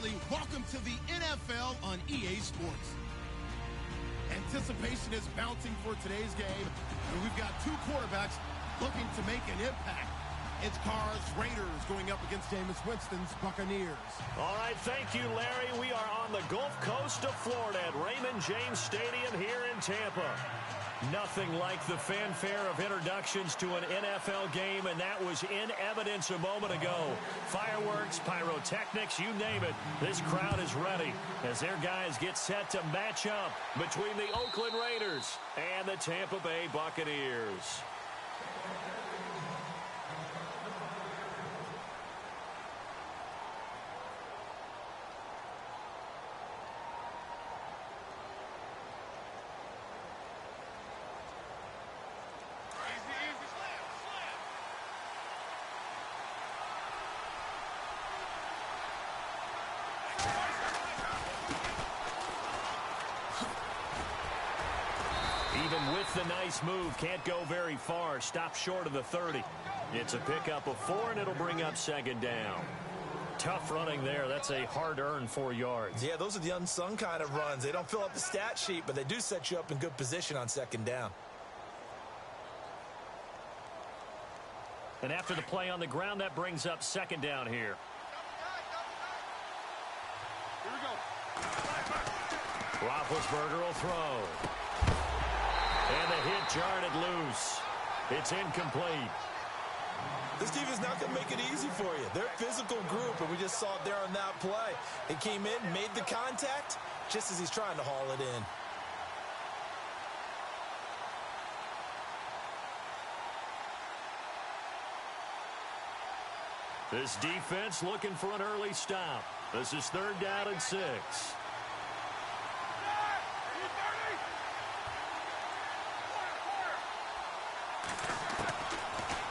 everybody. Welcome to the NFL on EA Sports. Anticipation is bouncing for today's game, and we've got two quarterbacks looking to make an impact. It's Carr's Raiders going up against Jameis Winston's Buccaneers. All right, thank you, Larry. We are on the Gulf Coast of Florida at Raymond James Stadium here in Tampa. Nothing like the fanfare of introductions to an NFL game, and that was in evidence a moment ago. Fireworks, pyrotechnics, you name it. This crowd is ready as their guys get set to match up between the Oakland Raiders and the Tampa Bay Buccaneers. Even with the nice move, can't go very far. Stop short of the 30. It's a pickup of 4, and it'll bring up second down. Tough running there. That's a hard-earned 4 yards. Yeah, those are the unsung kind of runs. They don't fill up the stat sheet, but they do set you up in good position on second down. And after the play on the ground, that brings up second down here. Here we go. Roethlisberger will throw. And the hit jarred it loose. It's incomplete. This defense is not going to make it easy for you. They're a physical group, and we just saw it there on that play. He came in, made the contact, just as he's trying to haul it in. This defense looking for an early stop. This is 3rd down and 6.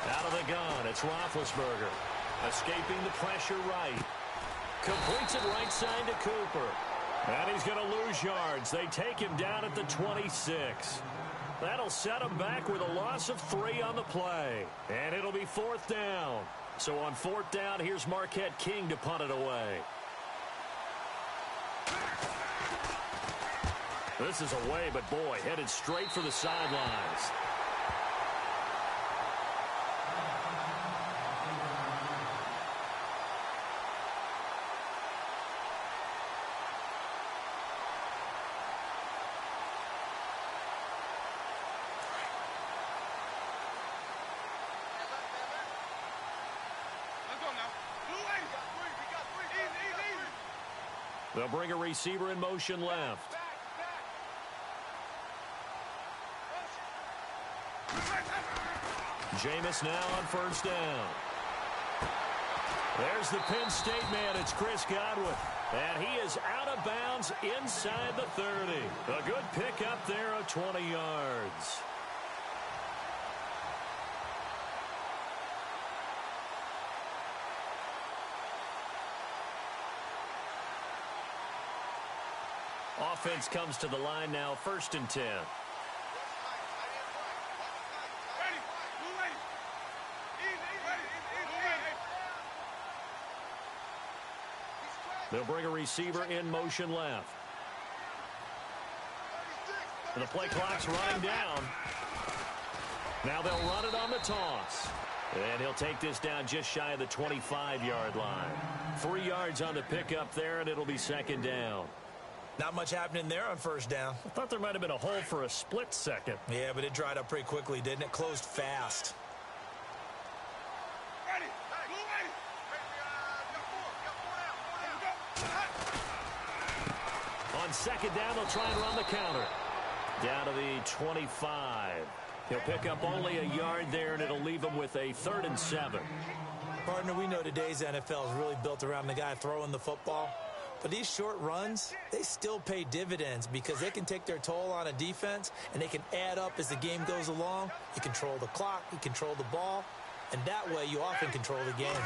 Out of the gun, it's Roethlisberger. Escaping the pressure right. Completes it right side to Cooper. And he's going to lose yards. They take him down at the 26. That'll set him back with a loss of 3 on the play. And it'll be 4th down. So on 4th down, here's Marquette King to punt it away. This is away, but boy, headed straight for the sidelines. They'll bring a receiver in motion left. Jameis now on 1st down. There's the Penn State man. It's Chris Godwin. And he is out of bounds inside the 30. A good pickup there of 20 yards. Offense comes to the line now, 1st and 10. They'll bring a receiver in motion left. And the play clock's running down. Now they'll run it on the toss. And he'll take this down just shy of the 25-yard line. 3 yards on the pickup there, and it'll be 2nd down. Not much happening there on 1st down. I thought there might have been a hole for a split second. Yeah, but it dried up pretty quickly, didn't it? Closed fast. On 2nd down, they'll try and run the counter. Down to the 25. He'll pick up only a yard there, and it'll leave him with a 3rd and 7. Partner, we know today's NFL is really built around the guy throwing the football. But these short runs, they still pay dividends because they can take their toll on a defense, and they can add up as the game goes along. You control the clock, you control the ball, and that way you often control the game.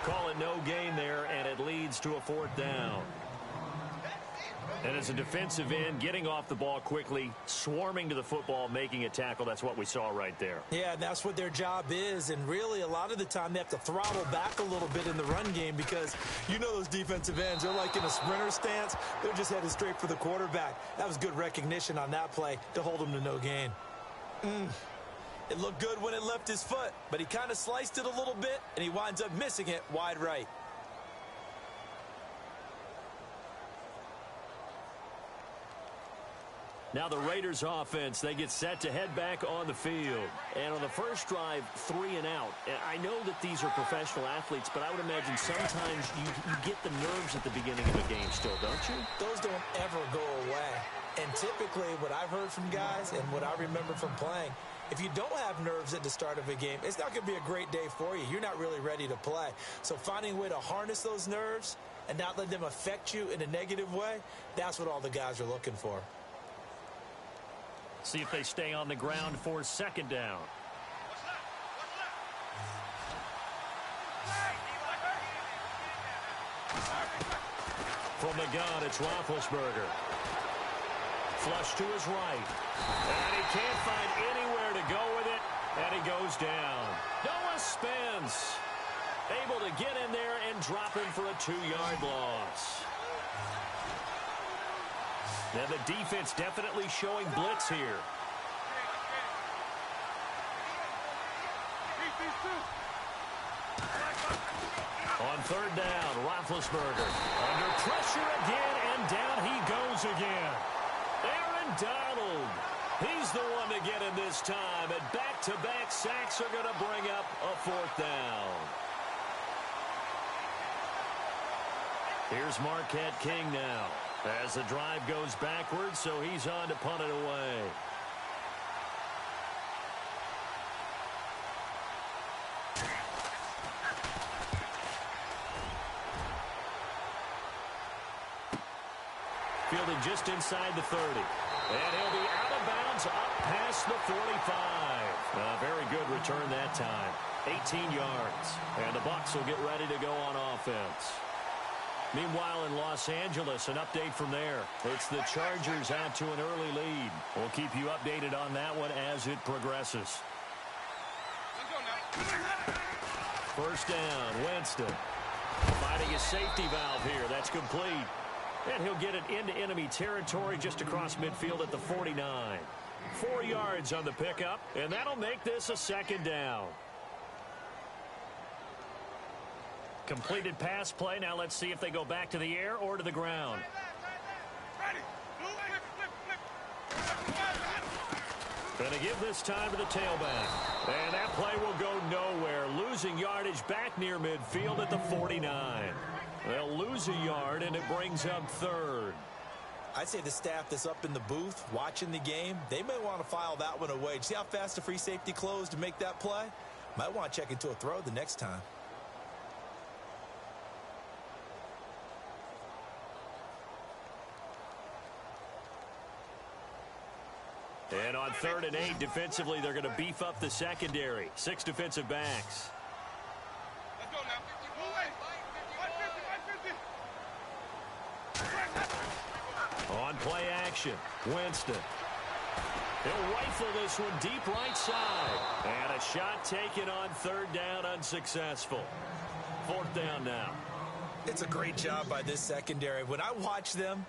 Call it no gain there, and it leads to a 4th down. And as a defensive end, getting off the ball quickly, swarming to the football, making a tackle, that's what we saw right there. Yeah, and that's what their job is. And really, a lot of the time, they have to throttle back a little bit in the run game because you know those defensive ends, they're like in a sprinter stance. They're just headed straight for the quarterback. That was good recognition on that play to hold them to no gain. It looked good when it left his foot, but he kind of sliced it a little bit, and he winds up missing it wide right. Now the Raiders offense, they get set to head back on the field. And on the first drive, 3 and out. I know that these are professional athletes, but I would imagine sometimes you get the nerves at the beginning of a game still, don't you? Those don't ever go away. And typically what I've heard from guys and what I remember from playing, if you don't have nerves at the start of a game, it's not going to be a great day for you. You're not really ready to play. So finding a way to harness those nerves and not let them affect you in a negative way, that's what all the guys are looking for. See if they stay on the ground for second down. From the gun, it's Roethlisberger. Flush to his right. And he can't find anywhere to go with it. And he goes down. Noah Spence able to get in there and drop him for a 2-yard loss. Now the defense definitely showing blitz here. On third down, Roethlisberger under pressure again, and down he goes again. Aaron Donald, he's the one to get him this time, and back-to-back sacks are going to bring up a 4th down. Here's Marquette King now. As the drive goes backwards, so he's on to punt it away. Fielded just inside the 30. And he'll be out of bounds up past the 45. A very good return that time. 18 yards. And the Bucs will get ready to go on offense. Meanwhile, in Los Angeles, an update from there. It's the Chargers out to an early lead. We'll keep you updated on that one as it progresses. First down, Winston. Finding a safety valve here. That's complete. And he'll get it into enemy territory just across midfield at the 49. 4 yards on the pickup, and that'll make this a second down. Completed pass play. Now let's see if they go back to the air or to the ground. Going to give this time to the tailback. And that play will go nowhere. Losing yardage back near midfield at the 49. They'll lose a yard, and it brings up 3rd. I'd say the staff that's up in the booth watching the game, they may want to file that one away. See how fast the free safety closed to make that play? Might want to check into a throw the next time. And on 3rd and 8, defensively, they're going to beef up the secondary. 6 defensive backs. Let's go now. On play action, Winston. He'll rifle this one deep right side. And a shot taken on 3rd down, unsuccessful. 4th down now. It's a great job by this secondary. When I watch them,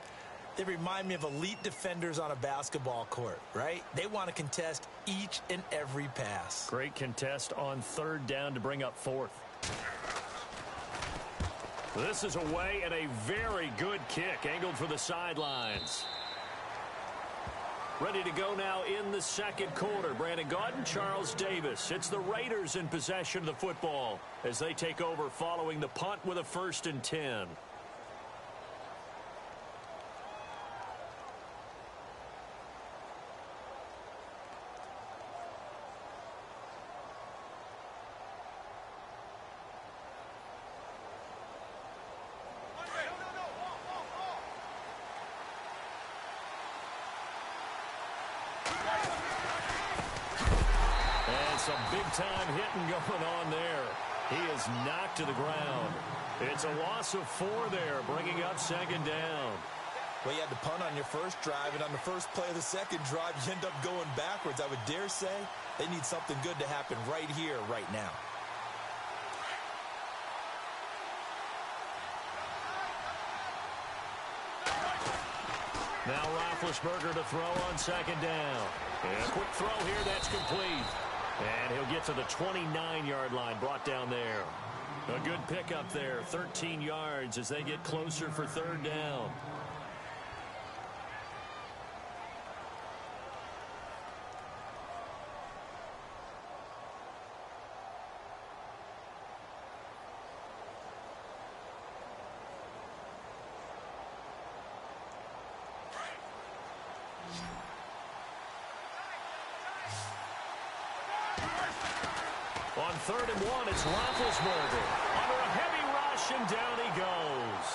they remind me of elite defenders on a basketball court, right? They want to contest each and every pass. Great contest on 3rd down to bring up 4th. This is away and a very good kick angled for the sidelines. Ready to go now in the 2nd quarter. Brandon Gaudin, Charles Davis. It's the Raiders in possession of the football as they take over following the punt with a 1st and 10. Some big-time hitting going on there. He is knocked to the ground. It's a loss of 4 there, bringing up 2nd down. Well, you had to punt on your first drive, and on the first play of the second drive, you end up going backwards. I would dare say they need something good to happen right here, right now. Now Roethlisberger to throw on second down. And a quick throw here, that's complete. And he'll get to the 29-yard line, brought down there. A good pickup there, 13 yards as they get closer for third down. On 3rd and 1, it's Roethlisberger. Under a heavy rush, and down he goes.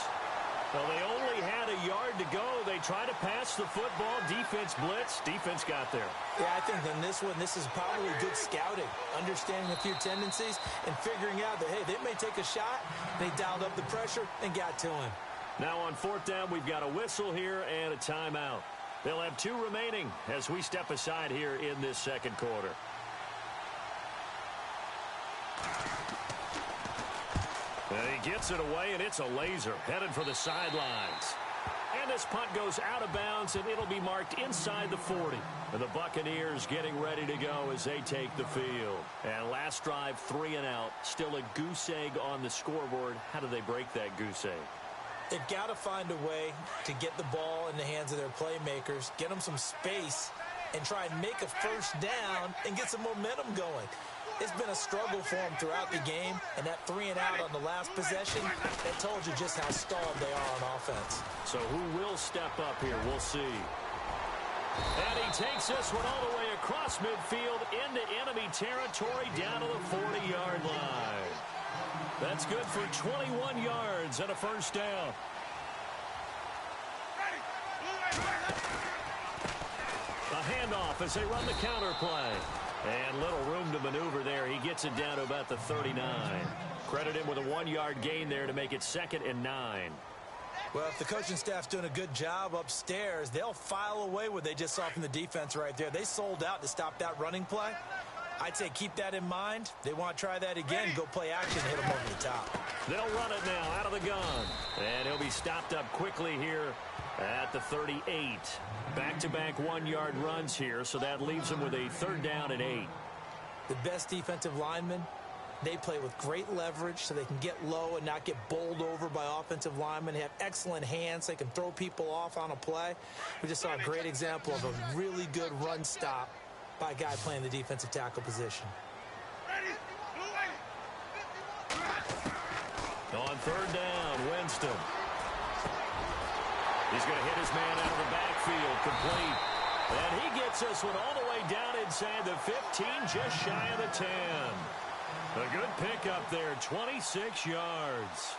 Well, they only had a yard to go. They tried to pass the football. Defense blitz. Defense got there. Yeah, I think in this one, this is probably good scouting, understanding a few tendencies, and figuring out that, hey, they may take a shot. They dialed up the pressure and got to him. Now on 4th down, we've got a whistle here and a timeout. They'll have 2 remaining as we step aside here in this second quarter. And he gets it away, and it's a laser headed for the sidelines. And this punt goes out of bounds, and it'll be marked inside the 40. And the Buccaneers getting ready to go as they take the field. And last drive, 3 and out. Still a goose egg on the scoreboard. How do they break that goose egg? They've got to find a way to get the ball in the hands of their playmakers, get them some space, and try and make a first down and get some momentum going. It's been a struggle for them throughout the game, and that 3 and out on the last possession, that told you just how stalled they are on offense. So who will step up here? We'll see. And he takes this one all the way across midfield into enemy territory down to the 40-yard line. That's good for 21 yards and a first down. A handoff as they run the counter play. And little room to maneuver there. He gets it down to about the 39. Credit him with a 1-yard gain there to make it 2nd and 9. Well, if the coaching staff's doing a good job upstairs, they'll file away what they just saw from the defense right there. They sold out to stop that running play. I'd say keep that in mind. They want to try that again, go play action, hit them over the top. They'll run it now out of the gun. And he'll be stopped up quickly here at the 38. Back-to-back 1-yard runs here, so that leaves them with a 3rd down and 8. The best defensive linemen, they play with great leverage so they can get low and not get bowled over by offensive linemen. They have excellent hands. They can throw people off on a play. We just saw a great example of a really good run stop by a guy playing the defensive tackle position. On 3rd down, Winston. He's going to hit his man out of the backfield, complete. And he gets this one all the way down inside the 15, just shy of the 10. A good pickup there, 26 yards.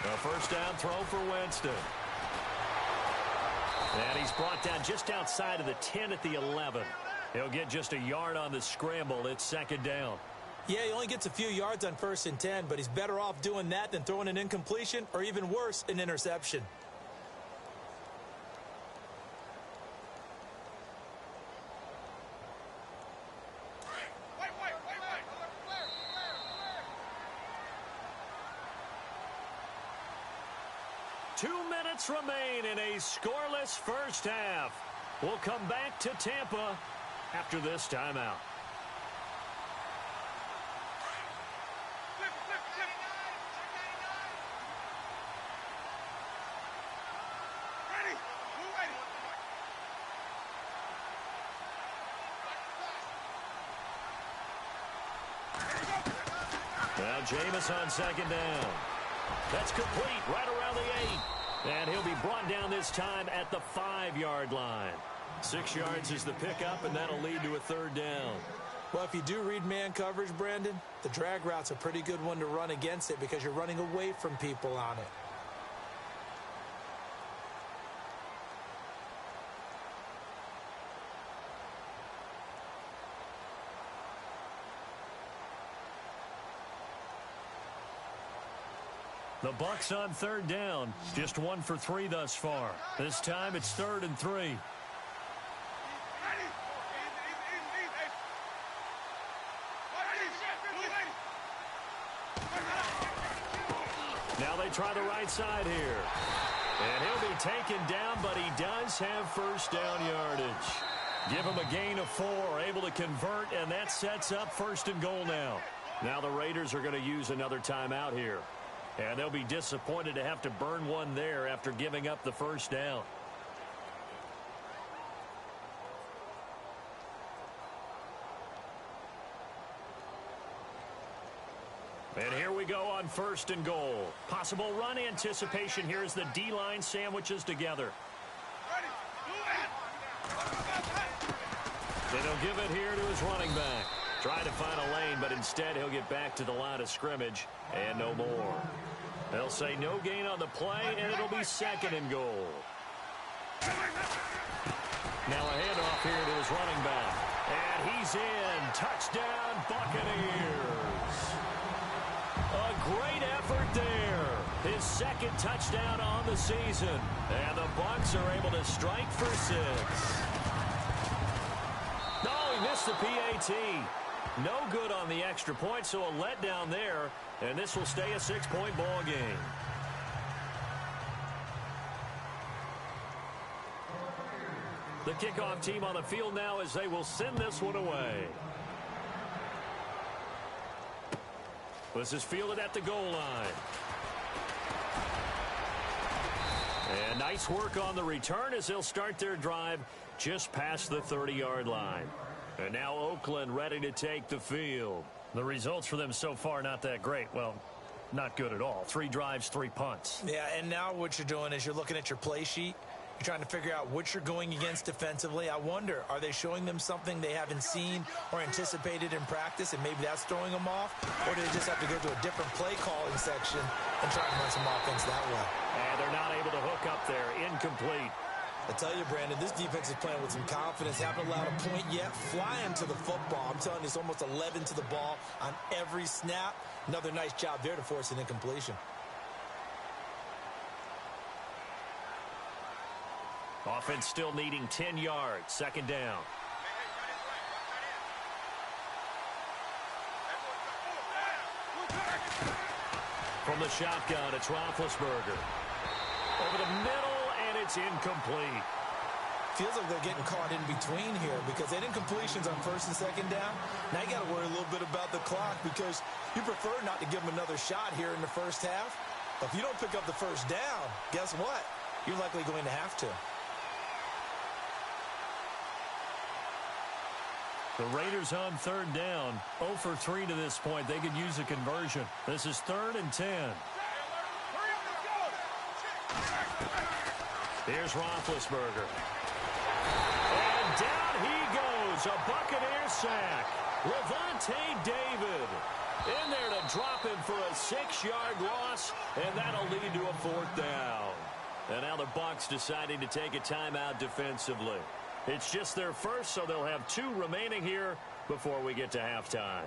A first down throw for Winston. And he's brought down just outside of the 10 at the 11. He'll get just a yard on the scramble. It's 2nd down. Yeah, he only gets a few yards on 1st and 10, but he's better off doing that than throwing an incompletion or even worse, an interception. Remain in a scoreless first half. We'll come back to Tampa after this timeout. Now Jameis on 2nd down. That's complete right around the 8. And he'll be brought down this time at the 5-yard line. 6 yards is the pickup, and that'll lead to a 3rd down. Well, if you do read man coverage, Brandon, the drag route's a pretty good one to run against it because you're running away from people on it. The Bucs on third down. Just 1 for 3 thus far. This time it's 3rd and 3. Now they try the right side here. And he'll be taken down, but he does have first down yardage. Give him a gain of 4, able to convert, and that sets up 1st and goal now. Now the Raiders are going to use another timeout here. And they'll be disappointed to have to burn one there after giving up the first down. And here we go on 1st and goal. Possible run anticipation here as the D-line sandwiches together. Then he'll give it here to his running back. Try to find a lane, but instead he'll get back to the line of scrimmage and no more. They'll say no gain on the play, and it'll be 2nd and goal. Now a handoff here to his running back. And he's in. Touchdown, Buccaneers. A great effort there. His 2nd touchdown on the season. And the Bucs are able to strike for 6. Oh, he missed the PAT. No good on the extra point, so a letdown there. And this will stay a 6-point ball game. The kickoff team on the field now as they will send this one away. This is fielded at the goal line. And nice work on the return as they'll start their drive just past the 30-yard line. And now Oakland ready to take the field. The results for them so far not that great. Well, not good at all. 3 drives, 3 punts. Yeah, and now what you're doing is you're looking at your play sheet. You're trying to figure out what you're going against defensively. I wonder, are they showing them something they haven't seen or anticipated in practice, and maybe that's throwing them off? Or do they just have to go to a different play calling section and try to run some offense that way? And they're not able to hook up there. Incomplete. I tell you, Brandon, this defense is playing with some confidence. Haven't allowed a point yet. Flying to the football. I'm telling you, it's almost 11 to the ball on every snap. Another nice job there to force an incompletion. Offense still needing 10 yards. 2nd down. From the shotgun, it's Roethlisberger. Over the middle, and it's incomplete. Feels like they're getting caught in between here because they had incompletions on 1st and 2nd down. Now you got to worry a little bit about the clock because you prefer not to give them another shot here in the first half. But if you don't pick up the first down, guess what? You're likely going to have to. The Raiders on 3rd down. 0 for 3 to this point. They could use a conversion. This is 3rd and 10. Here's Roethlisberger. And down he goes. A Buccaneer sack. Levante David in there to drop him for a 6-yard loss, and that'll lead to a 4th down. And now the Bucs deciding to take a timeout defensively. It's just their first, so they'll have 2 remaining here before we get to halftime.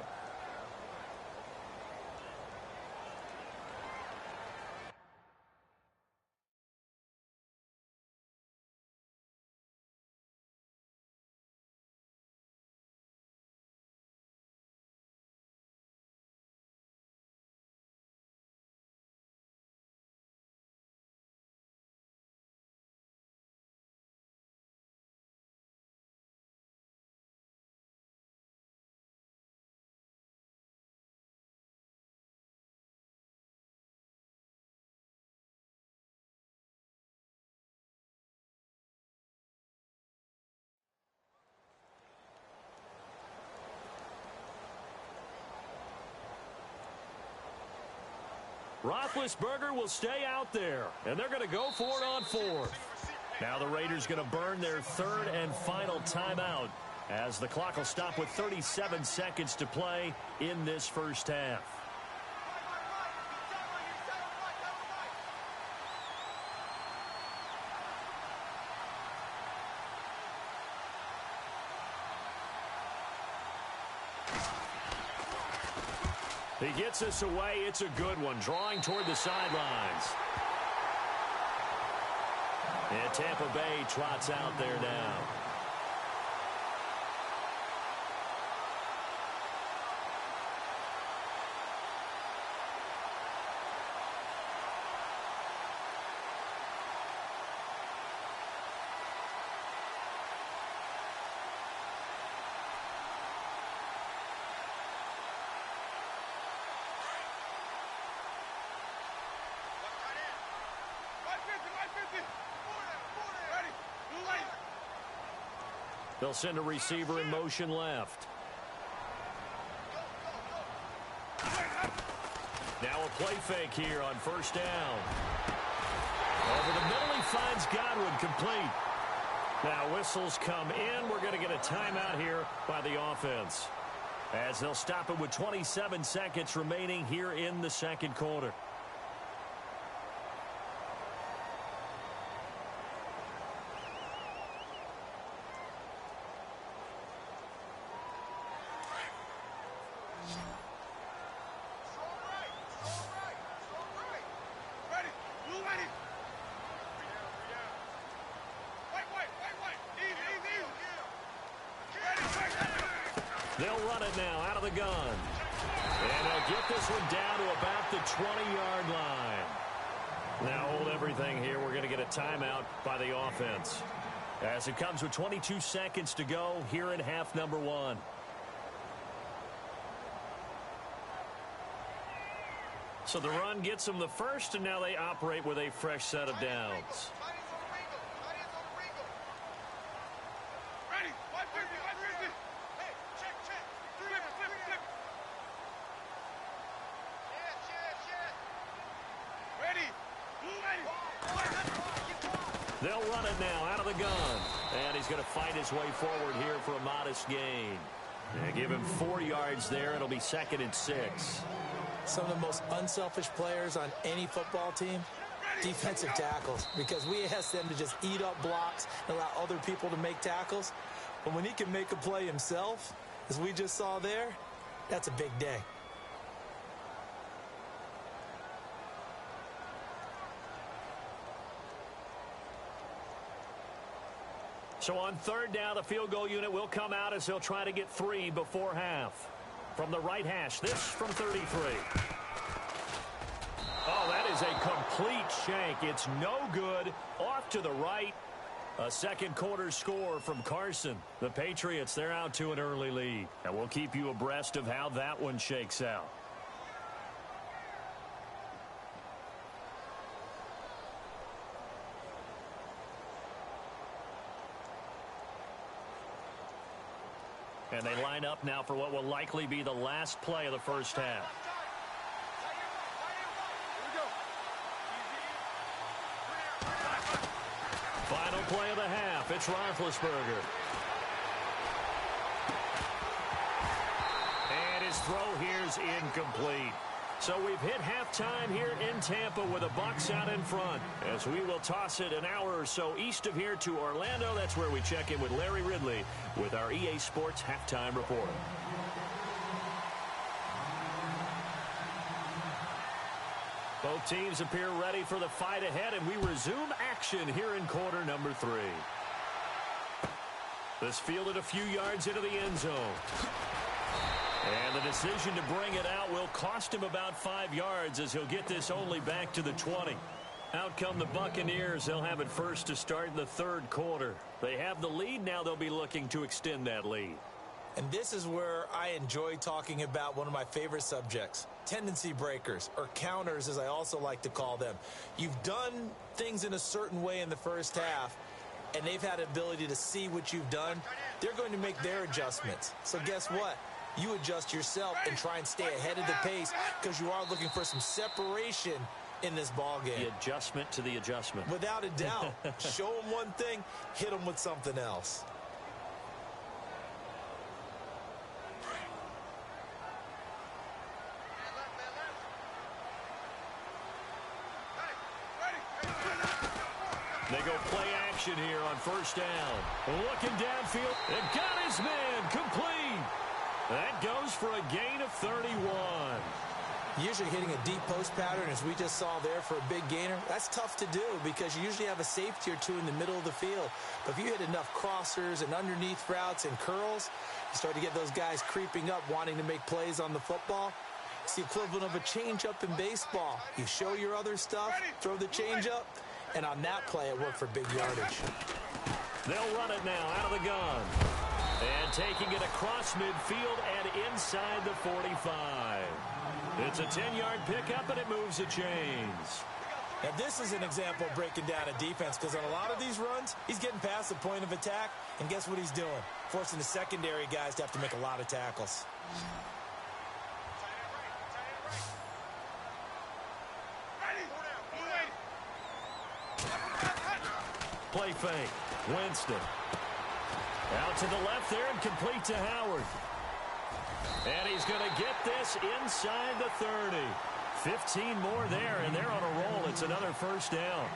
Roethlisberger will stay out there, and they're going to go for it on 4th. Now the Raiders going to burn their 3rd and final timeout as the clock will stop with 37 seconds to play in this first half. He gets us away. It's a good one, drawing toward the sidelines. And Tampa Bay trots out there now. They'll send a receiver in motion left. Now a play fake here on first down. Over the middle, he finds Gywu complete. Now whistles come in. We're going to get a timeout here by the offense, as they'll stop it with 27 seconds remaining here in the second quarter. They'll run it now out of the gun. And they'll get this one down to about the 20-yard line. Now hold everything here. We're going to get a timeout by the offense, as it comes with 22 seconds to go here in half number one. So the run gets them the first, and now they operate with a fresh set of downs. They'll run it now out of the gun. And he's going to fight his way forward here for a modest gain. And give him 4 yards there. It'll be 2nd and 6. Some of the most unselfish players on any football team, defensive tackles, because we ask them to just eat up blocks and allow other people to make tackles. But when he can make a play himself, as we just saw there, that's a big day. So on third down, the field goal unit will come out as they'll try to get 3 before half. From the right hash, this from 33. Oh, that is a complete shank. It's no good. Off to the right. A second quarter score from Carson. The Patriots, they're out to an early lead. And we'll keep you abreast of how that one shakes out. And they line up now for what will likely be the last play of the first half. Final play of the half. It's Roethlisberger. And his throw here's incomplete. So we've hit halftime here in Tampa with the Bucs out in front, as we will toss it an hour or so east of here to Orlando. That's where we check in with Larry Ridley with our EA Sports Halftime Report. Both teams appear ready for the fight ahead, and we resume action here in quarter number 3. This fielded a few yards into the end zone. And the decision to bring it out will cost him about 5 yards, as he'll get this only back to the 20. Out come the Buccaneers. They'll have it first to start in the third quarter. They have the lead. Now they'll be looking to extend that lead. And this is where I enjoy talking about one of my favorite subjects, tendency breakers, or counters as I also like to call them. You've done things in a certain way in the first half, and they've had the ability to see what you've done. They're going to make their adjustments. So guess what? You adjust yourself and try and stay ahead of the pace, because you are looking for some separation in this ball game. The adjustment to the adjustment. Without a doubt. Show them one thing, hit them with something else. They go play action here on first down. Looking downfield and got his man complete. That goes for a gain of 31. Usually hitting a deep post pattern, as we just saw there, for a big gainer, that's tough to do because you usually have a safety or two in the middle of the field. But if you hit enough crossers and underneath routes and curls, you start to get those guys creeping up, wanting to make plays on the football. It's the equivalent of a changeup in baseball. You show your other stuff, throw the changeup, and on that play, it worked for big yardage. They'll run it now out of the gun. And taking it across midfield and inside the 45. It's a 10-yard pickup, and it moves the chains. Now, this is an example of breaking down a defense because on a lot of these runs, he's getting past the point of attack, and guess what he's doing? Forcing the secondary guys to have to make a lot of tackles. Play fake. Winston. Out to the left there and complete to Howard. And he's going to get this inside the 30. 15 more there, and they're on a roll. It's another first down.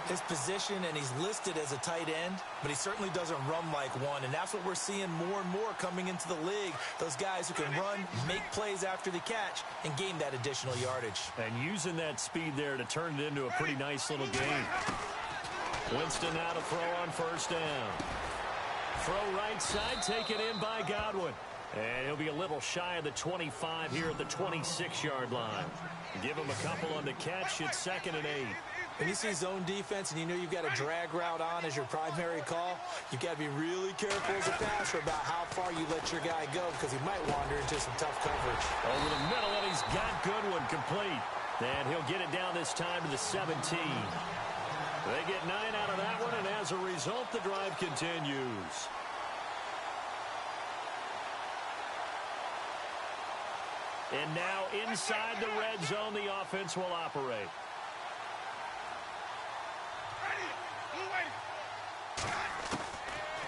His position, and he's listed as a tight end, but he certainly doesn't run like one, and that's what we're seeing more and more coming into the league. Those guys who can run, make plays after the catch, and gain that additional yardage. And using that speed there to turn it into a pretty nice little game. Winston now to throw on first down. Throw right side, taken in by Godwin. And he'll be a little shy of the 25 here at the 26-yard line. Give him a couple on the catch. It's 2nd and 8. When you see zone defense and you know you've got a drag route on as your primary call, you've got to be really careful as a passer about how far you let your guy go because he might wander into some tough coverage. Over the middle, and he's got Goodwin complete. And he'll get it down this time to the 17. They get 9 out of that one, and as a result, the drive continues. And now inside the red zone, the offense will operate.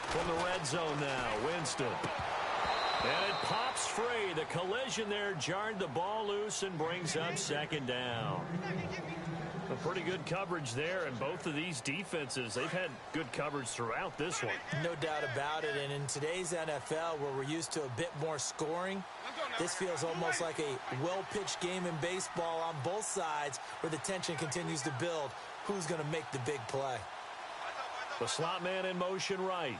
From the red zone now, Winston. And it pops free. The collision there jarred the ball loose and brings up 2nd down. A pretty good coverage there, and both of these defenses, they've had good coverage throughout this one. No doubt about it, and in today's NFL, where we're used to a bit more scoring, this feels almost like a well-pitched game in baseball on both sides where the tension continues to build. Who's going to make the big play? The slot man in motion right.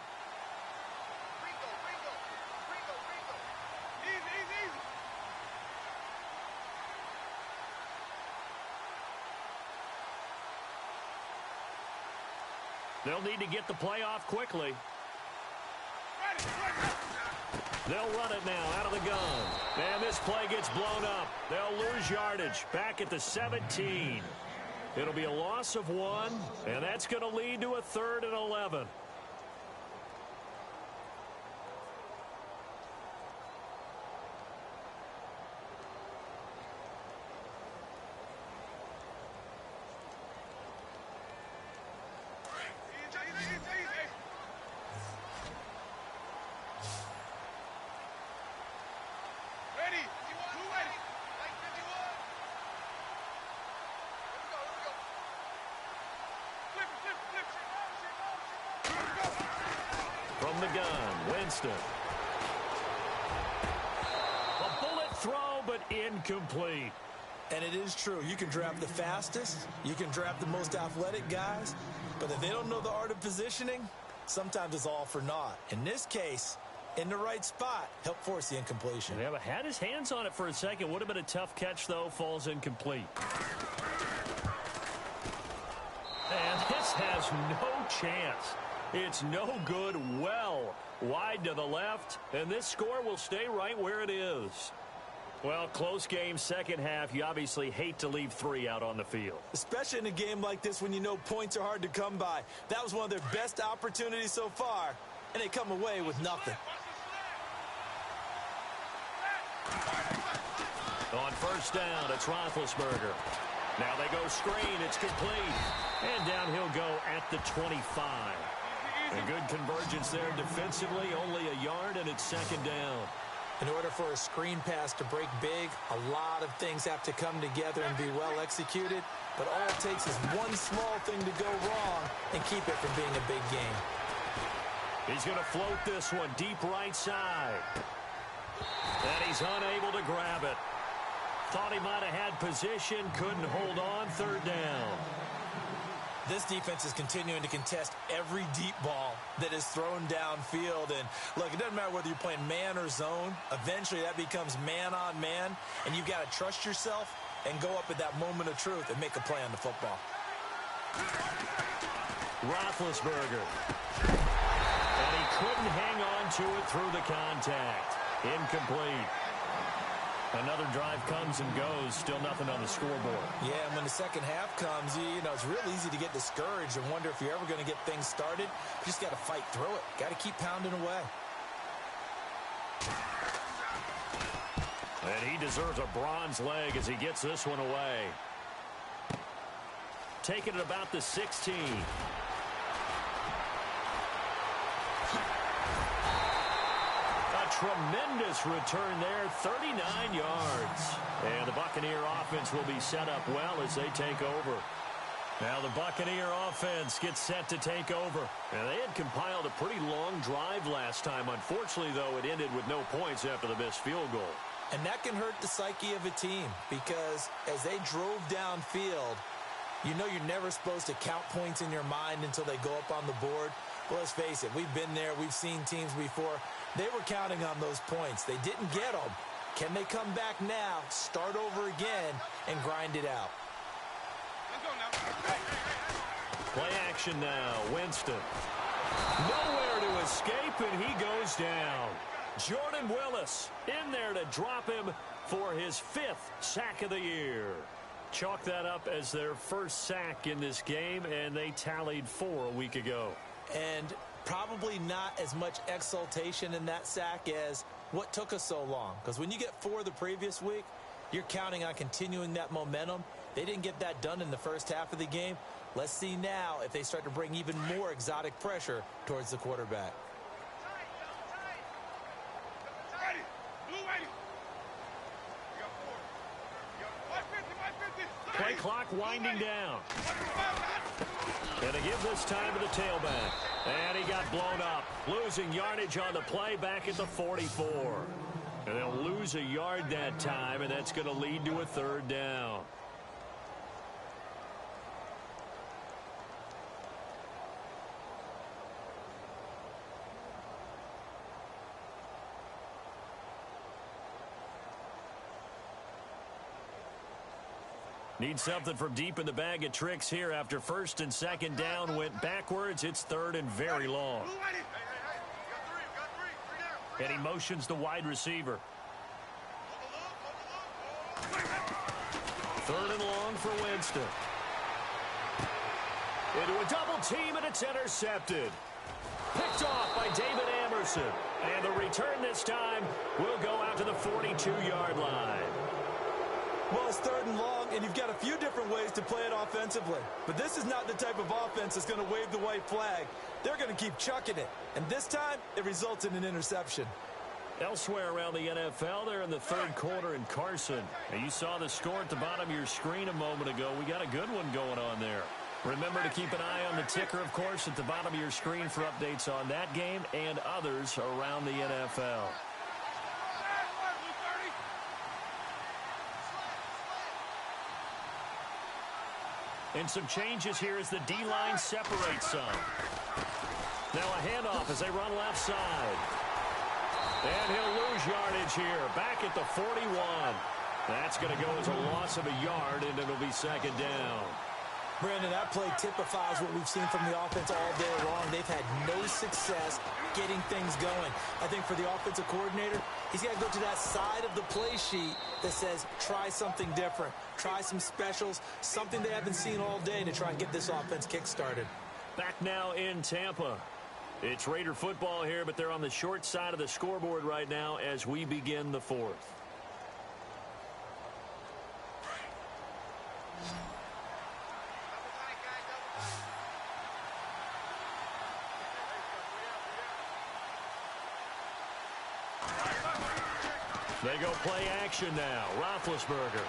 They'll need to get the play off quickly. They'll run it now out of the gun. And this play gets blown up. They'll lose yardage back at the 17. It'll be a loss of 1, and that's going to lead to a 3rd and 11. From the gun, Winston. A bullet throw, but incomplete. And it is true. You can draft the fastest. You can draft the most athletic guys. But if they don't know the art of positioning, sometimes it's all for naught. In this case, in the right spot, help force the incompletion. Yeah, but had his hands on it for a second. Would have been a tough catch, though. Falls incomplete. And this has no chance. It's no good, well wide to the left, and this score will stay right where it is. Well, close game, second half. You obviously hate to leave 3 out on the field. Especially in a game like this when you know points are hard to come by. That was one of their best opportunities so far, and they come away with nothing. On first down, it's Roethlisberger. Now they go screen. It's complete. And down he'll go at the 25. A good convergence there defensively, only a yard, and it's 2nd down. In order for a screen pass to break big, a lot of things have to come together and be well executed, but all it takes is one small thing to go wrong and keep it from being a big game. He's going to float this one deep right side. And he's unable to grab it. Thought he might have had position, couldn't hold on, third down. This defense is continuing to contest every deep ball that is thrown downfield. And look, it doesn't matter whether you're playing man or zone. Eventually that becomes man on man. And you've got to trust yourself and go up at that moment of truth and make a play on the football. Roethlisberger. And he couldn't hang on to it through the contact. Incomplete. Another drive comes and goes, still nothing on the scoreboard. Yeah, and when the second half comes, you know, it's real easy to get discouraged and wonder if you're ever going to get things started. You just got to fight through it. Got to keep pounding away. And he deserves a bronze leg as he gets this one away. Taking it about the 16. Tremendous return there, 39 yards. And the Buccaneer offense will be set up well as they take over. Now the Buccaneer offense gets set to take over. And they had compiled a pretty long drive last time. Unfortunately, though, it ended with no points after the missed field goal. And that can hurt the psyche of a team because as they drove downfield, you know you're never supposed to count points in your mind until they go up on the board. Well, let's face it, we've been there. We've seen teams before. They were counting on those points. They didn't get them. Can they come back now, start over again, and grind it out? Let's go now. Play action now. Winston. Nowhere to escape, and he goes down. Jordan Willis in there to drop him for his 5th sack of the year. Chalk that up as their first sack in this game, and they tallied 4 a week ago. And probably not as much exultation in that sack as what took us so long. Because when you get 4 the previous week, you're counting on continuing that momentum. They didn't get that done in the first half of the game. Let's see now if they start to bring even more exotic pressure towards the quarterback. Play clock winding down. And they give this time to the tailback. And he got blown up. Losing yardage on the play back at the 44. And they'll lose a yard that time, and that's going to lead to a 3rd down. Need something from deep in the bag of tricks here after 1st and 2nd down went backwards. It's 3rd and very long. And he motions the wide receiver. 3rd and long for Winston. Into a double team, and it's intercepted. Picked off by David Amerson. And the return this time will go out to the 42-yard line. Well, it's 3rd and long, and you've got a few different ways to play it offensively. But this is not the type of offense that's going to wave the white flag. They're going to keep chucking it. And this time, it results in an interception. Elsewhere around the NFL, they're in the 3rd quarter in Carson. And you saw the score at the bottom of your screen a moment ago. We got a good one going on there. Remember to keep an eye on the ticker, of course, at the bottom of your screen for updates on that game and others around the NFL. And some changes here as the D-line separates some. Now a handoff as they run left side. And he'll lose yardage here. Back at the 41. That's going to go as a loss of a yard, and it'll be 2nd down. Brandon, that play typifies what we've seen from the offense all day long. They've had no success getting things going. I think for the offensive coordinator, he's got to go to that side of the play sheet that says, try something different. Try some specials, something they haven't seen all day to try and get this offense kick-started. Back now in Tampa. It's Raider football here, but they're on the short side of the scoreboard right now as we begin the 4th. They go play action now. Roethlisberger.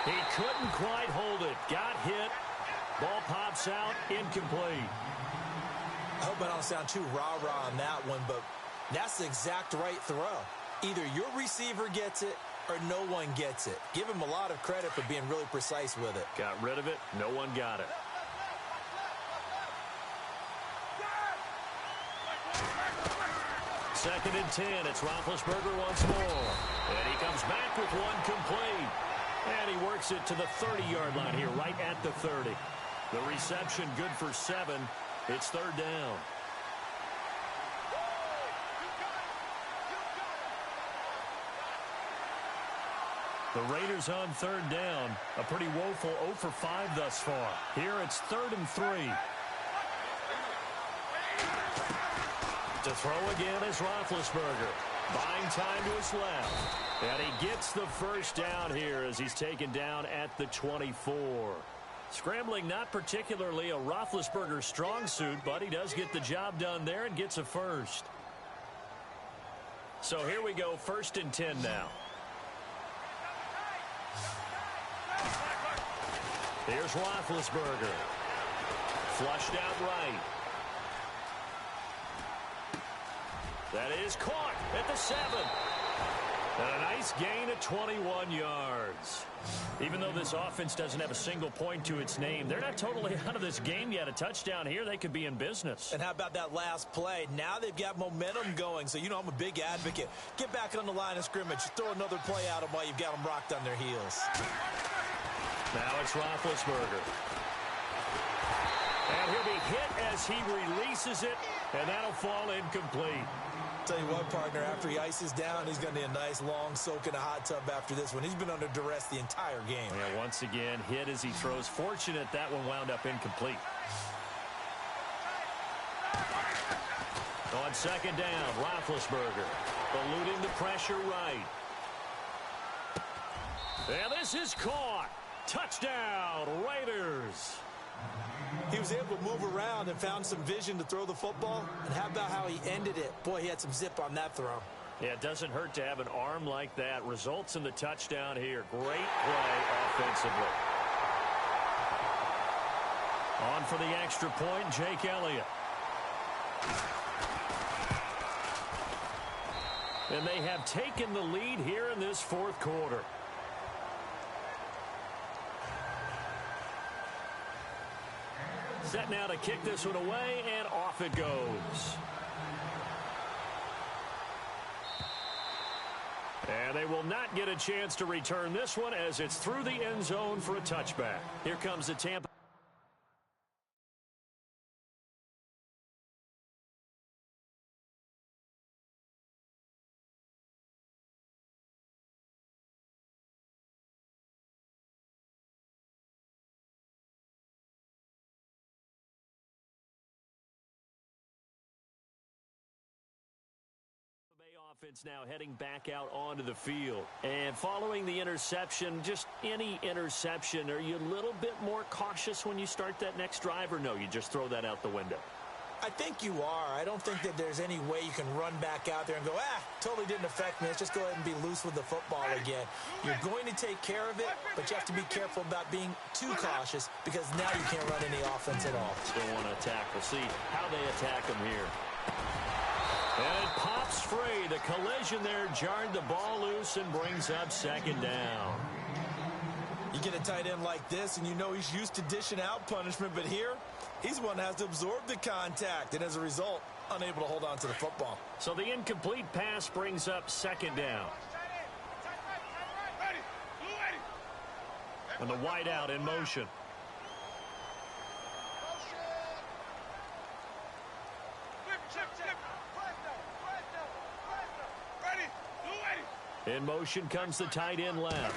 He couldn't quite hold it. Got hit. Ball pops out. Incomplete. I hope I don't sound too rah-rah on that one, but That's the exact right throw. Either your receiver gets it or no one gets it. Give him a lot of credit for being really precise with it. Got rid of it. No one got it. Second and 10. It's Roethlisberger once more. And he comes back with one complete. And he works it to the 30-yard line here, right at the 30. The reception good for 7. It's third down. The Raiders on third down. A pretty woeful 0 for 5 thus far. Here it's 3rd and 3. To throw again is Roethlisberger. Buying time to his left. And he gets the first down here as he's taken down at the 24. Scrambling not particularly a Roethlisberger strong suit, but he does get the job done there and gets a first. So here we go, 1st and 10 now. Here's Roethlisberger. Flushed out right. That is caught at the 7. And a nice gain of 21 yards. Even though this offense doesn't have a single point to its name, they're not totally out of this game yet. A touchdown here, they could be in business. And how about that last play? Now they've got momentum going. So, you know, I'm a big advocate. Get back on the line of scrimmage. Throw another play at them while you've got them rocked on their heels. Now it's Roethlisberger. And he'll be hit as he releases it, and that'll fall incomplete. Tell you what, partner, after he ices down, he's going to need a nice long soak in a hot tub after this one. He's been under duress the entire game. Yeah, once again, hit as he throws. Fortunate that one wound up incomplete. On second down, Roethlisberger eluding the pressure right. And this is caught. Touchdown, Raiders. He was able to move around and found some vision to throw the football. And how about how he ended it? Boy, he had some zip on that throw. Yeah, it doesn't hurt to have an arm like that. Results in the touchdown here. Great play offensively. On for the extra point, Jake Elliott. And they have taken the lead here in this fourth quarter. Set now to kick this one away, and off it goes. And they will not get a chance to return this one as it's through the end zone for a touchback. Here comes the Tampa. Offense now heading back out onto the field. And following the interception, just any interception, are you a little bit more cautious when you start that next drive, or no, you just throw that out the window? I think you are. I don't think that there's any way you can run back out there and go, totally didn't affect me. Let's just go ahead and be loose with the football again. You're going to take care of it, but you have to be careful about being too cautious because now you can't run any offense at all. Still want to attack. We'll see how they attack them here. And it pops free. The collision there jarred the ball loose and brings up second down. You get a tight end like this, and you know he's used to dishing out punishment, but here, he's the one that has to absorb the contact, and as a result, unable to hold on to the football. So the incomplete pass brings up second down. And the wideout in motion. In motion comes the tight end left.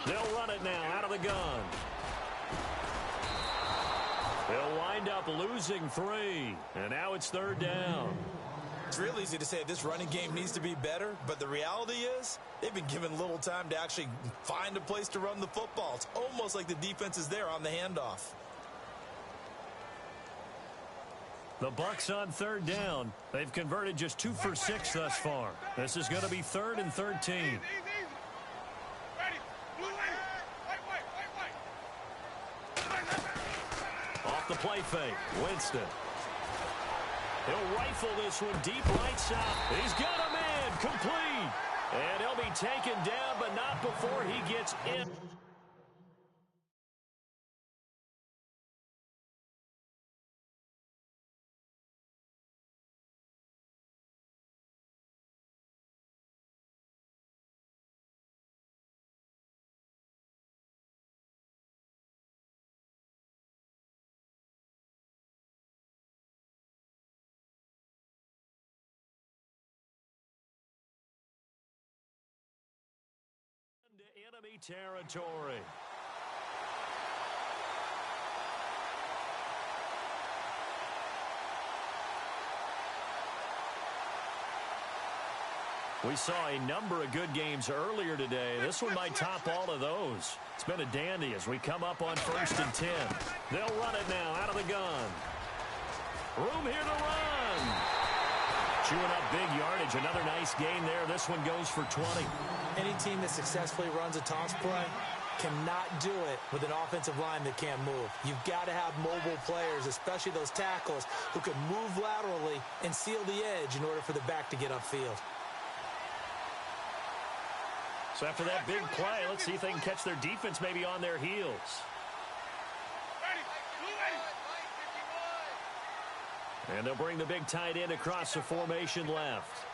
They'll run it now out of the gun. They'll wind up losing 3. And now it's third down. It's real easy to say this running game needs to be better, but the reality is they've been given little time to actually find a place to run the football. It's almost like the defense is there on the handoff. The Bucs on third down. They've converted just 2 for 6 thus far. This is going to be 3rd and 13. Off the play fake, Winston. He'll rifle this one deep right side. He's got a man complete. And he'll be taken down, but not before he gets in. Into enemy territory. We saw a number of good games earlier today. This one might top all of those. It's been a dandy as we come up on 1st and 10. They'll run it now out of the gun. Room here to run. Chewing up big yardage. Another nice gain there. This one goes for 20. Any team that successfully runs a toss play cannot do it with an offensive line that can't move. You've got to have mobile players, especially those tackles, who can move laterally and seal the edge in order for the back to get upfield. So after that big play, let's see if they can catch their defense maybe on their heels. And they'll bring the big tight end across the formation left.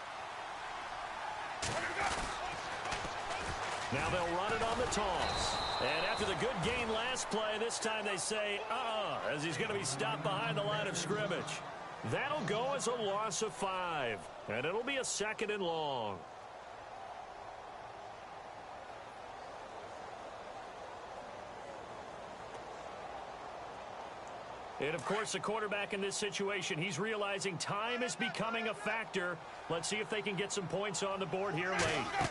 Now they'll run it on the toss. And after the good gain last play, this time they say, as he's going to be stopped behind the line of scrimmage. That'll go as a loss of 5. And it'll be a 2nd and long. And, of course, the quarterback in this situation, he's realizing time is becoming a factor. Let's see if they can get some points on the board here late.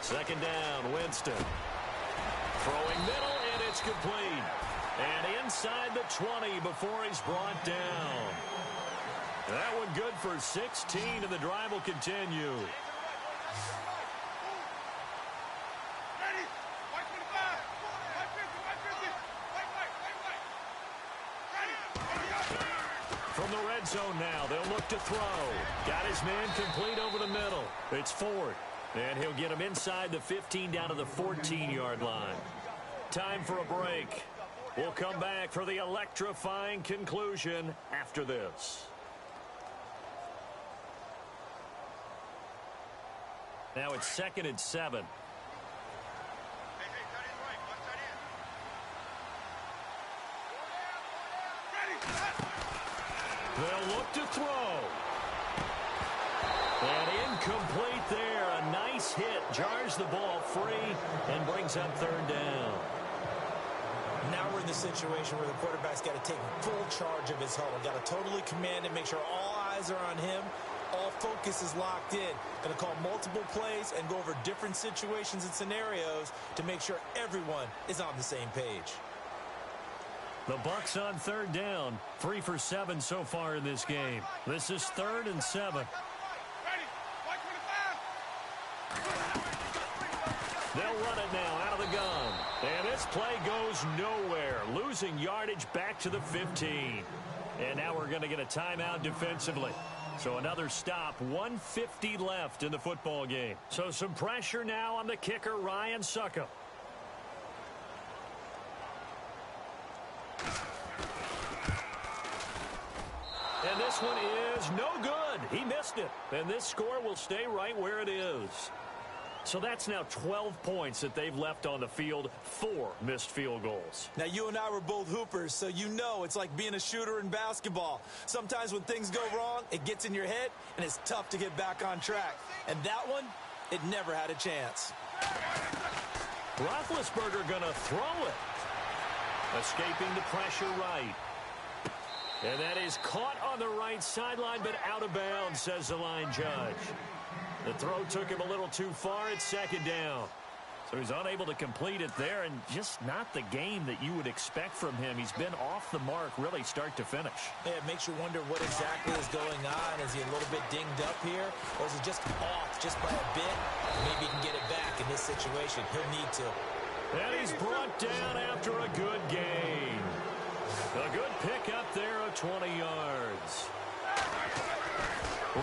2nd down, Winston. Throwing middle, and it's complete. And inside the 20 before he's brought down. That one good for 16, and the drive will continue. From the red zone now, they'll look to throw. Got his man complete over the middle. It's 4th. And he'll get him inside the 15 down to the 14-yard line. Time for a break. We'll come back for the electrifying conclusion after this. Now it's 2nd and 7. They'll look to throw. And incomplete there. A nice hit. Jars the ball free and brings up 3rd down. Now we're in the situation where the quarterback's got to take full charge of his huddle. Got to totally command it, make sure all eyes are on him. All focus is locked in. Going to call multiple plays and go over different situations and scenarios to make sure everyone is on the same page. The Bucs on 3rd down. 3 for 7 so far in this game. This is 3rd and 7. They'll run it now out of the gun. And this play goes nowhere. Losing yardage back to the 15. And now we're going to get a timeout defensively. So another stop. 1:50 left in the football game. So some pressure now on the kicker, Ryan Suckup. And this one is no good. He missed it. And this score will stay right where it is. So that's now 12 points that they've left on the field. 4 missed field goals. Now, you and I were both hoopers, so you know it's like being a shooter in basketball. Sometimes when things go wrong, it gets in your head, and it's tough to get back on track. And that one, it never had a chance. Roethlisberger going to throw it. Escaping the pressure right. And that is caught on the right sideline, but out of bounds, says the line judge. The throw took him a little too far. It's 2nd down. So he's unable to complete it there, and just not the game that you would expect from him. He's been off the mark really start to finish. Yeah, it makes you wonder what exactly is going on. Is he a little bit dinged up here, or is he just off just by a bit? Maybe he can get it back in this situation. He'll need to. And he's brought down after a good gain. A good pick up there of 20 yards.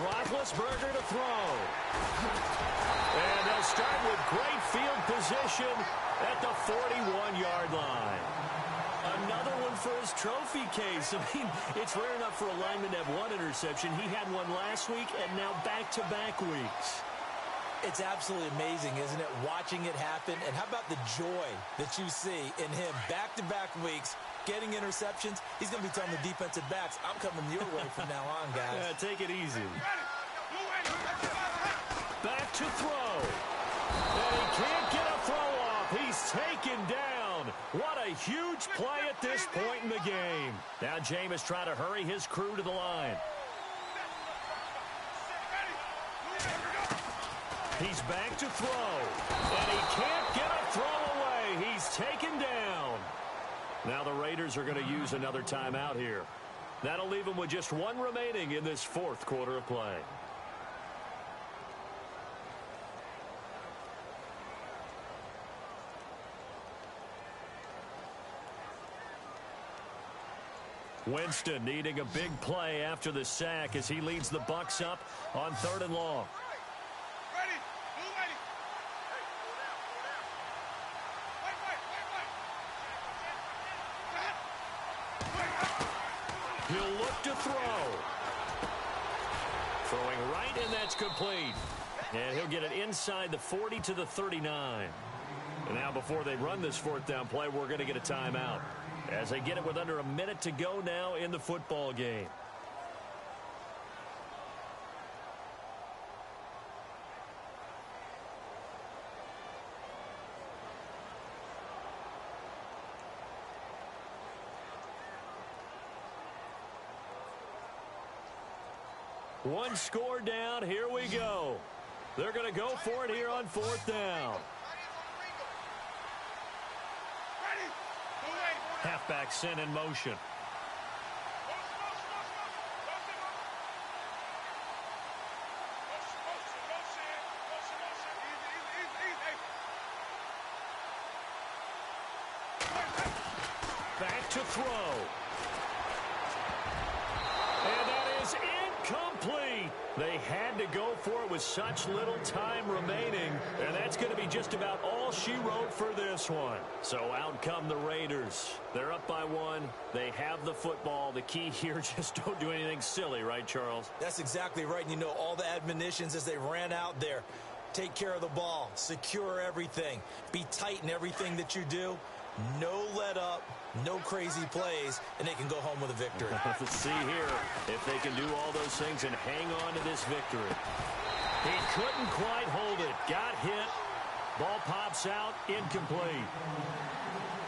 Roethlisberger to throw. And they'll start with great field position at the 41-yard line. Another one for his trophy case. I mean, it's rare enough for a lineman to have one interception. He had one last week and now back-to-back weeks. It's absolutely amazing, isn't it, watching it happen? And how about the joy that you see in him back-to-back weeks, getting interceptions? He's going to be telling the defensive backs, I'm coming your way from now on, guys. Yeah, take it easy. Back to throw. And he can't get a throw off. He's taken down. What a huge play at this point in the game. Now Jameis trying to hurry his crew to the line. He's back to throw. And he can't get a throw away. He's taken down. Now the Raiders are going to use another timeout here. That'll leave them with just one remaining in this fourth quarter of play. Winston needing a big play after the sack as he leads the Bucs up on 3rd and long. He'll look to throw. Throwing right, and that's complete. And he'll get it inside the 40 to the 39. And now before they run this 4th down play, we're going to get a timeout as they get it with under a minute to go now in the football game. One score down. Here we go. They're going to go for it here on 4th down. Halfback sent in motion. Back to throw. And that is incomplete. They had to go for it with such little time remaining, and that's going to be just about all she wrote for this one. So out come the Raiders. They're up by 1. They have the football. The key here, just don't do anything silly, right, Charles? That's exactly right. And you know, all the admonitions as they ran out there. Take care of the ball. Secure everything. Be tight in everything that you do. No let up, no crazy plays, and they can go home with a victory. Let's see here if they can do all those things and hang on to this victory. He couldn't quite hold it. Got hit. Ball pops out. Incomplete.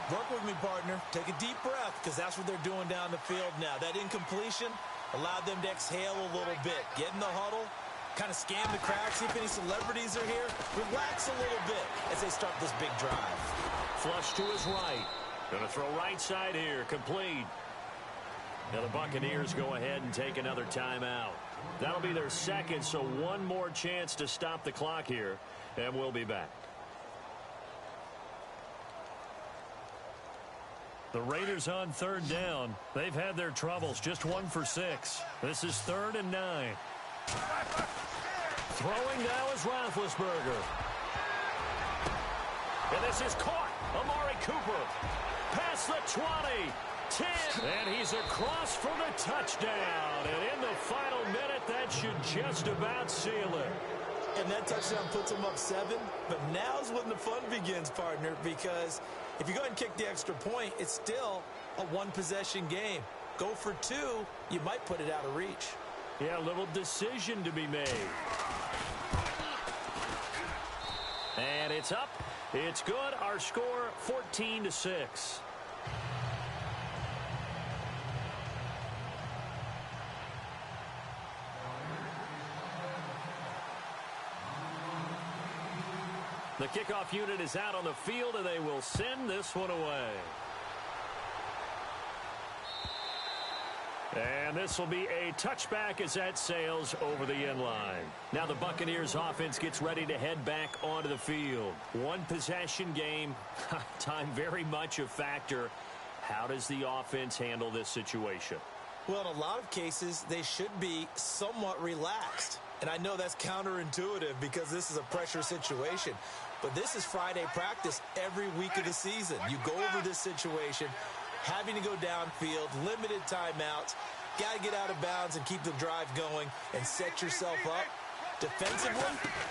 Work with me, partner. Take a deep breath, because that's what they're doing down the field now. That incompletion allowed them to exhale a little bit. Get in the huddle. Kind of scan the crowd, see if any celebrities are here. Relax a little bit as they start this big drive. Flush to his right. Going to throw right side here. Complete. Now the Buccaneers go ahead and take another timeout. That'll be their second, so one more chance to stop the clock here, and we'll be back. The Raiders on 3rd down. They've had their troubles. Just 1 for 6. This is 3rd and 9. Throwing now is Roethlisberger. And this is caught. Amari Cooper. Past the 20. 10. And he's across for the touchdown. And in the final minute, that should just about seal it. And that touchdown puts him up 7. But now's when the fun begins, partner, because if you go ahead and kick the extra point, it's still a one-possession game. Go for 2, you might put it out of reach. Yeah, a little decision to be made. And it's up. It's good. Our score, 14-6. The kickoff unit is out on the field, and they will send this one away. And this will be a touchback as that sails over the end line. Now the Buccaneers offense gets ready to head back onto the field. One possession game. Time very much a factor. How does the offense handle this situation? Well, in a lot of cases, they should be somewhat relaxed. And I know that's counterintuitive because this is a pressure situation. But this is Friday practice every week of the season. You go over this situation, having to go downfield, limited timeouts, got to get out of bounds and keep the drive going and set yourself up. Defensively,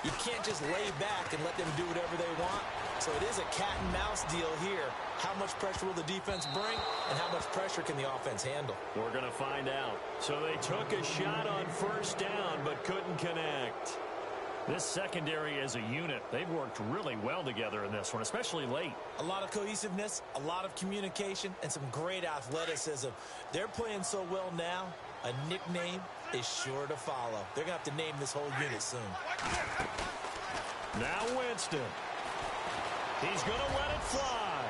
you can't just lay back and let them do whatever they want. So it is a cat and mouse deal here. How much pressure will the defense bring, and how much pressure can the offense handle? We're going to find out. So they took a shot on first down, but couldn't connect. This secondary as a unit, they've worked really well together in this one, especially late. A lot of cohesiveness, a lot of communication, and some great athleticism. They're playing so well now, a nickname is sure to follow. They're going to have to name this whole unit soon. Now Winston. He's going to let it fly.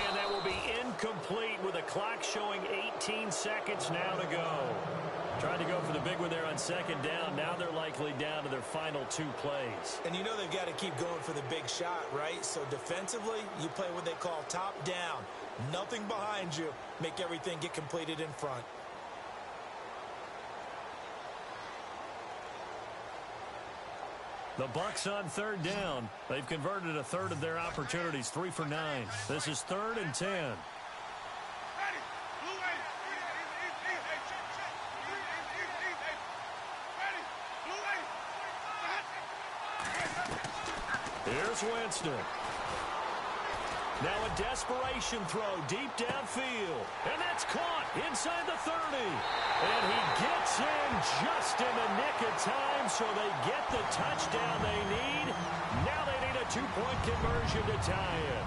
And that will be incomplete with the clock showing 18 seconds now to go. Tried to go for the big one there on second down. Now they're likely down to their final 2 plays. And you know they've got to keep going for the big shot, right? So defensively, you play what they call top down. Nothing behind you. Make everything get completed in front. The Bucs on third down. They've converted a third of their opportunities, 3 for 9. This is 3rd and 10. Here's Winston. Now a desperation throw deep downfield. And that's caught inside the 30. And he gets in just in the nick of time, so they get the touchdown they need. Now they need a 2-point conversion to tie it.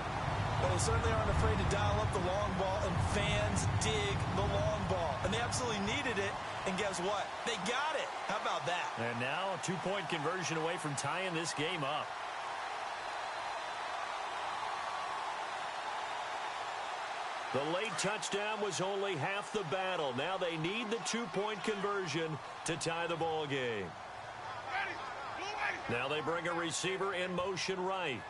Well, they certainly aren't afraid to dial up the long ball, and fans dig the long ball. And they absolutely needed it, and guess what? They got it. How about that? And now a 2-point conversion away from tying this game up. The late touchdown was only half the battle. Now they need the 2-point conversion to tie the ball game. Now they bring a receiver in motion right.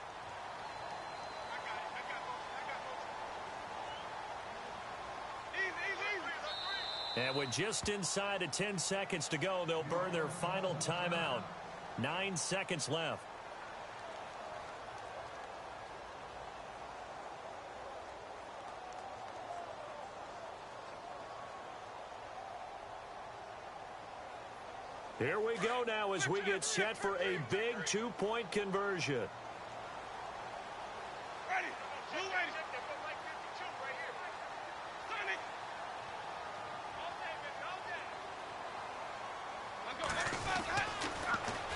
And with just inside of 10 seconds to go, they'll burn their final timeout. 9 seconds left. Here we go now as we get set for a big 2-point conversion.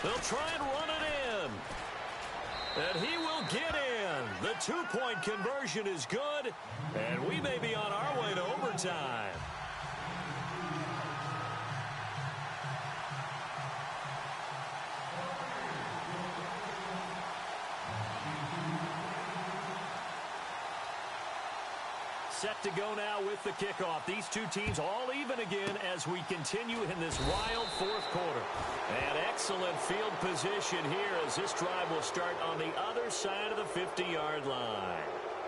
They'll try and run it in. And he will get in. The 2-point conversion is good. And we may be on our way to overtime. Set to go now with the kickoff. These two teams all even again as we continue in this wild 4th quarter. And excellent field position here as this drive will start on the other side of the 50-yard line.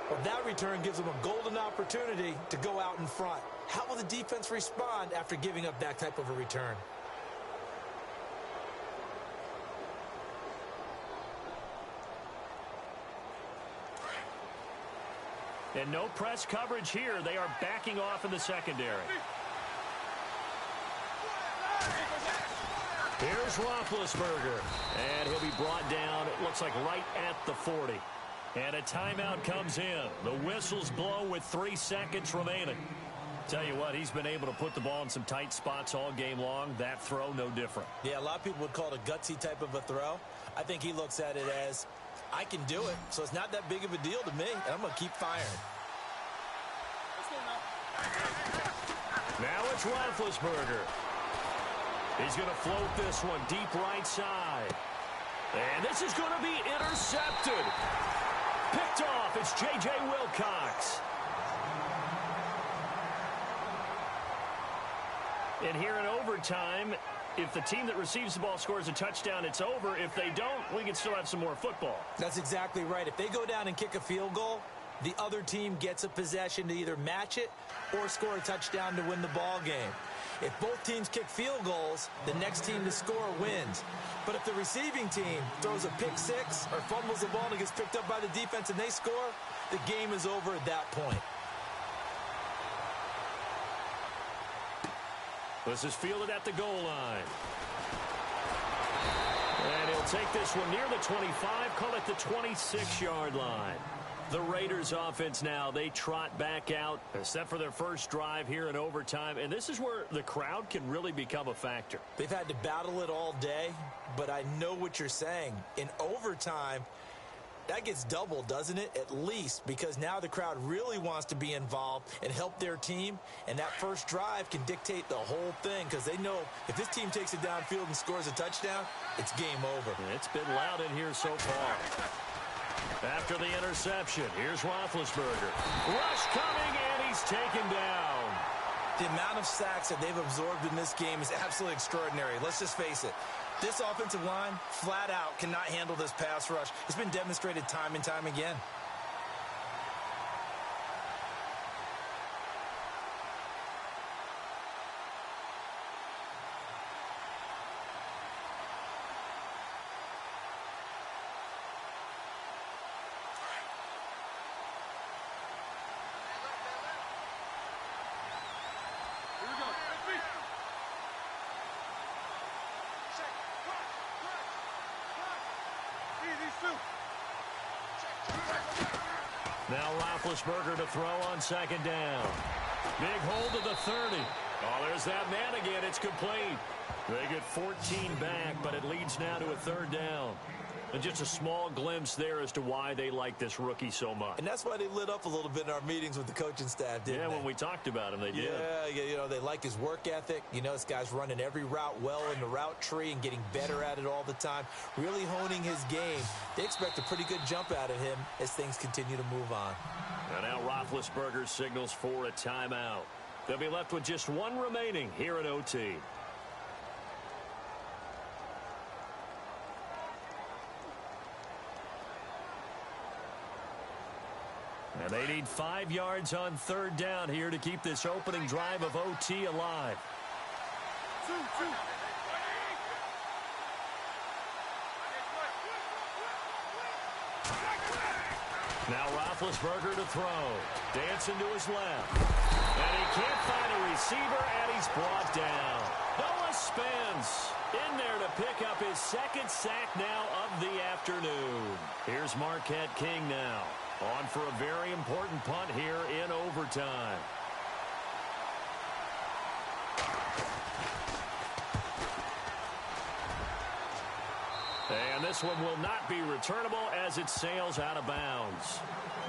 Well, that return gives them a golden opportunity to go out in front. How will the defense respond after giving up that type of a return? And no press coverage here. They are backing off in the secondary. Here's Roethlisberger. And he'll be brought down, it looks like right at the 40. And a timeout comes in. The whistles blow with 3 seconds remaining. Tell you what, he's been able to put the ball in some tight spots all game long. That throw, no different. Yeah, a lot of people would call it a gutsy type of a throw. I think he looks at it as, I can do it, so it's not that big of a deal to me, and I'm going to keep firing. Now it's Roethlisberger. He's going to float this one deep right side. And this is going to be intercepted. Picked off. It's J.J. Wilcox. And here in overtime, if the team that receives the ball scores a touchdown, it's over. If they don't, we can still have some more football. That's exactly right. If they go down and kick a field goal, the other team gets a possession to either match it or score a touchdown to win the ball game. If both teams kick field goals, the next team to score wins. But if the receiving team throws a pick six or fumbles the ball and it gets picked up by the defense and they score, the game is over at that point. This is fielded at the goal line. And he'll take this one near the 25, call it the 26-yard line. The Raiders offense now, they trot back out, set for their first drive here in overtime. And this is where the crowd can really become a factor. They've had to battle it all day, but I know what you're saying. In overtime, that gets doubled, doesn't it? At least, because now the crowd really wants to be involved and help their team, and that first drive can dictate the whole thing because they know if this team takes it downfield and scores a touchdown, it's game over. It's been loud in here so far. After the interception, here's Roethlisberger. Rush coming, and he's taken down. The amount of sacks that they've absorbed in this game is absolutely extraordinary. Let's just face it. This offensive line, flat out, cannot handle this pass rush. It's been demonstrated time and time again. Now Roethlisberger to throw on second down. Big hold to the 30. Oh, there's that man again. It's complete. They get 14 back, but it leads now to a third down. And just a small glimpse there as to why they like this rookie so much. And that's why they lit up a little bit in our meetings with the coaching staff, didn't they? Yeah, when we talked about him, they did. Yeah, you know, they like his work ethic. You know, this guy's running every route well in the route tree and getting better at it all the time, really honing his game. They expect a pretty good jump out of him as things continue to move on. And now Roethlisberger signals for a timeout. They'll be left with just one remaining here at OT. And they need 5 yards on third down here to keep this opening drive of OT alive. Now Roethlisberger to throw. Dancing to his left. And he can't find a receiver, and he's brought down. Noah Spence in there to pick up his second sack now of the afternoon. Here's Marquette King now. On for a very important punt here in overtime. And this one will not be returnable as it sails out of bounds.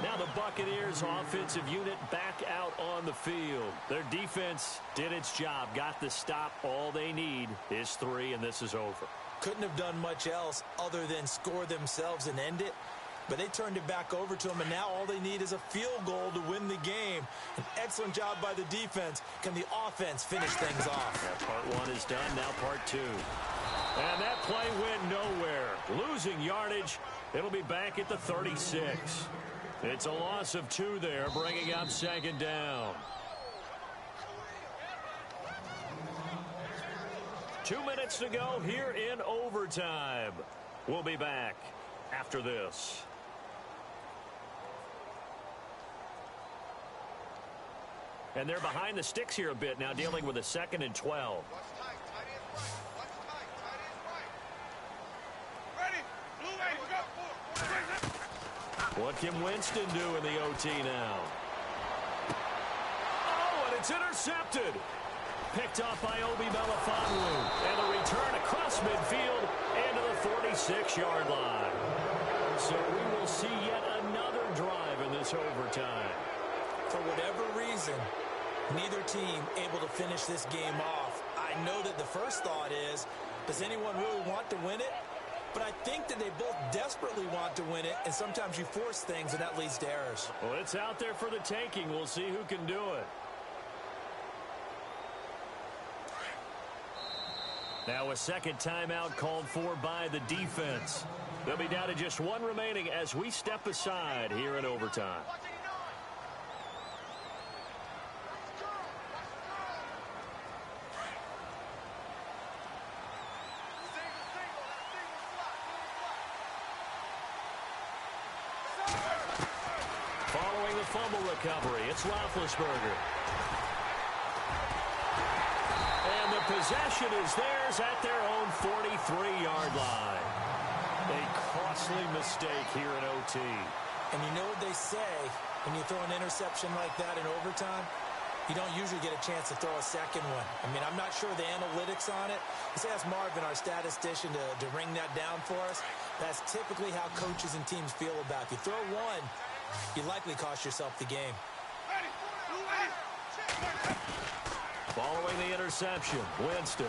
Now the Buccaneers offensive unit back out on the field. Their defense did its job, got the stop. All they need is 3, and this is over. Couldn't have done much else other than score themselves and end it. But they turned it back over to them, and now all they need is a field goal to win the game. An excellent job by the defense. Can the offense finish things off? Yeah, part 1 is done, now part 2. And that play went nowhere. Losing yardage. It'll be back at the 36. It's a loss of 2 there, bringing up second down. 2 minutes to go here in overtime. We'll be back after this. And they're behind the sticks here a bit now, dealing with a 2nd and 12. What can Winston do in the OT now? Oh, and it's intercepted. Picked off by Obi Melifonwu. And the return across midfield and to the 46-yard line. So we will see yet another drive in this overtime. For whatever reason, neither team able to finish this game off. I know that the first thought is, does anyone really want to win it? But I think that they both desperately want to win it, and sometimes you force things, and that leads to errors. Well, it's out there for the taking. We'll see who can do it. Now a second timeout called for by the defense. They'll be down to just 1 remaining as we step aside here in overtime. fumble recovery. It's Roethlisberger. And the possession is theirs at their own 43-yard line. A costly mistake here in OT. And you know what they say, when you throw an interception like that in overtime, you don't usually get a chance to throw a second one. I mean, I'm not sure the analytics on it. Let's ask Marvin, our statistician, to ring that down for us. That's typically how coaches and teams feel about it. If you throw one, you likely cost yourself the game. Following the interception, Winston.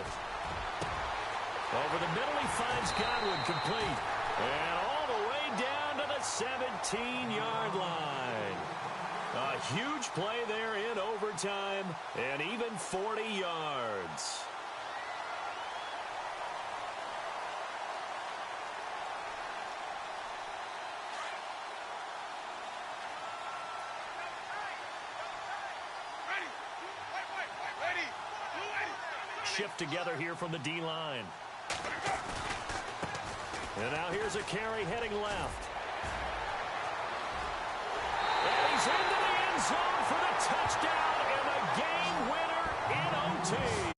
Over the middle, he finds Gywu complete. And all the way down to the 17-yard line. A huge play there in overtime, and even 40 yards. Shift together here from the D-line. And now here's a carry heading left. And he's into the end zone for the touchdown and the game winner in OT.